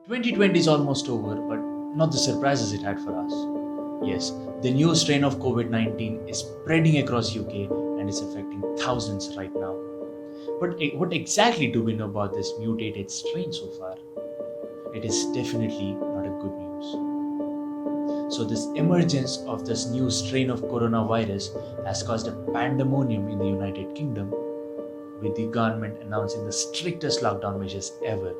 2020 is almost over, but not the surprises it had for us. Yes, the new strain of COVID 19 is spreading across UK and is affecting thousands right now. But what exactly do we know about this mutated strain so far? It is definitely not a good news. So, this emergence of this new strain of coronavirus has caused a pandemonium in the United Kingdom, with the government announcing the strictest lockdown measures ever.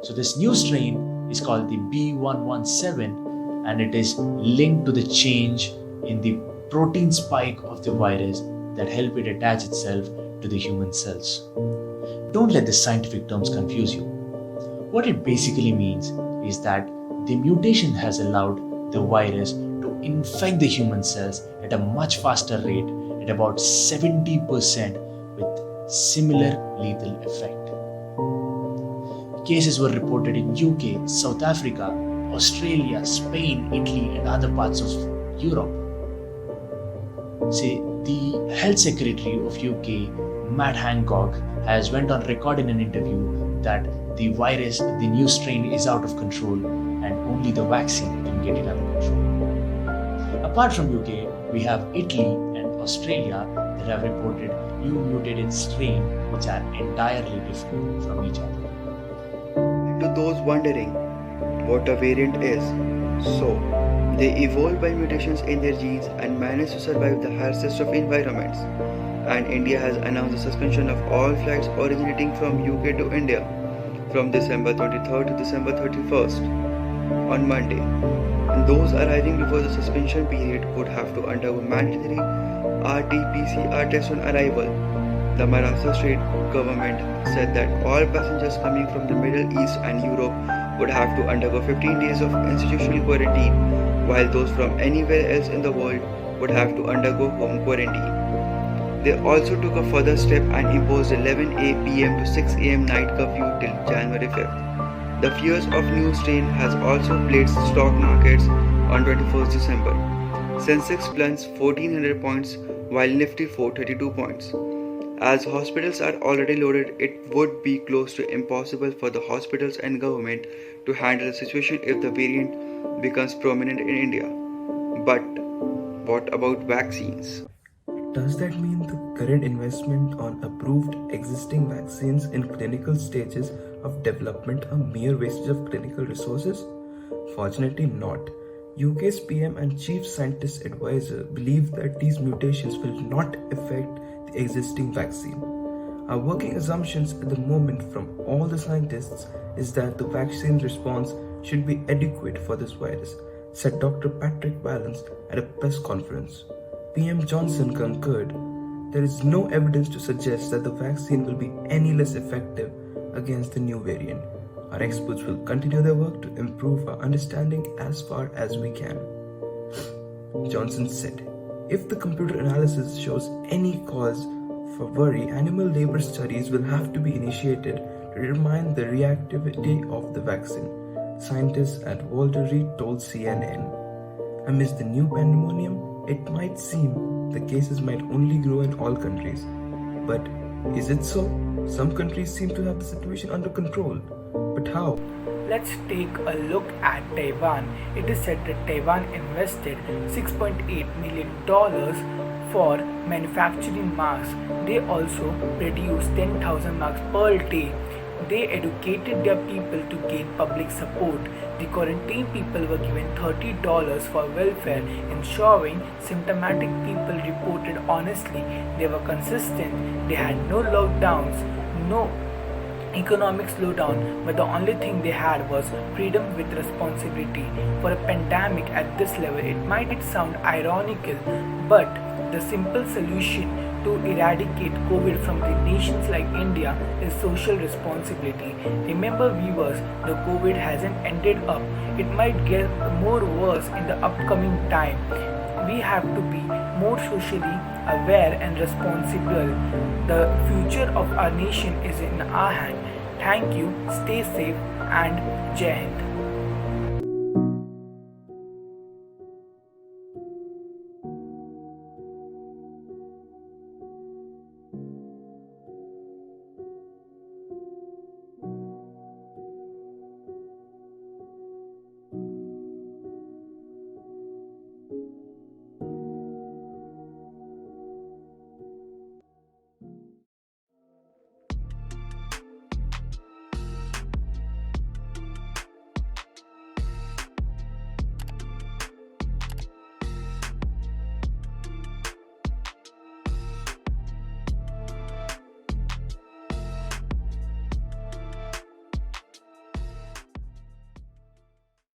So, this new strain is called the B117 and it is linked to the change in the protein spike of the virus that help it attach itself to the human cells. Don't let the scientific terms confuse you. What it basically means is that the mutation has allowed the virus to infect the human cells at a much faster rate, at about 70%, with similar lethal effect. Cases were reported in UK, South Africa, Australia, Spain, Italy, and other parts of Europe. See, the Health Secretary of UK, Matt Hancock, has went on record in an interview that the virus, the new strain, is out of control and only the vaccine can get it under control. Apart from UK, we have Italy and Australia that have reported new mutated strain which are entirely different from each other. To those wondering what a variant is, so they evolved by mutations in their genes and managed to survive the harshest of environments. And India has announced the suspension of all flights originating from UK to India from December 23rd to December 31st on Monday. And those arriving before the suspension period would have to undergo mandatory RT-PCR tests on arrival. The Maharashtra state government said that all passengers coming from the Middle East and Europe would have to undergo 15 days of institutional quarantine, while those from anywhere else in the world would have to undergo home quarantine. They also took a further step and imposed 11 p.m. to 6 a.m. night curfew till January 5th. The fears of new strain has also played stock markets on 21st December. Sensex plunged 1400 points while Nifty 432 points. As hospitals are already loaded, it would be close to impossible for the hospitals and government to handle the situation if the variant becomes prominent in India. But what about vaccines? Does that mean the current investment on approved existing vaccines in clinical stages of development are mere wastage of clinical resources? Fortunately not. UK's PM and Chief Scientist Advisor believe that these mutations will not affect the existing vaccine. Our working assumptions at the moment from all the scientists is that the vaccine response should be adequate for this virus, said Dr. Patrick Vallance at a press conference. PM Johnson concurred, there is no evidence to suggest that the vaccine will be any less effective against the new variant. Our experts will continue their work to improve our understanding as far as we can. Johnson said, if the computer analysis shows any cause for worry, animal labor studies will have to be initiated to determine the reactivity of the vaccine, scientists at Walter Reed told CNN. Amidst the new pandemonium, it might seem the cases might only grow in all countries. But is it so? Some countries seem to have the situation under control. But how? Let's take a look at Taiwan. It is said that Taiwan invested $6.8 million for manufacturing masks. They also produced 10,000 masks per day. They educated their people to gain public support. The quarantined people were given $30 for welfare, ensuring symptomatic people reported honestly. They were consistent. They had no lockdowns, no economic slowdown, but the only thing they had was freedom with responsibility. For a pandemic at this level, it might sound ironical, but the simple solution to eradicate COVID from the nations like India is social responsibility. Remember viewers, the COVID hasn't ended up. It might get more worse in the upcoming time. We have to be more socially aware and responsible. The future of our nation is in our hand. Thank you, stay safe and Jai Hind.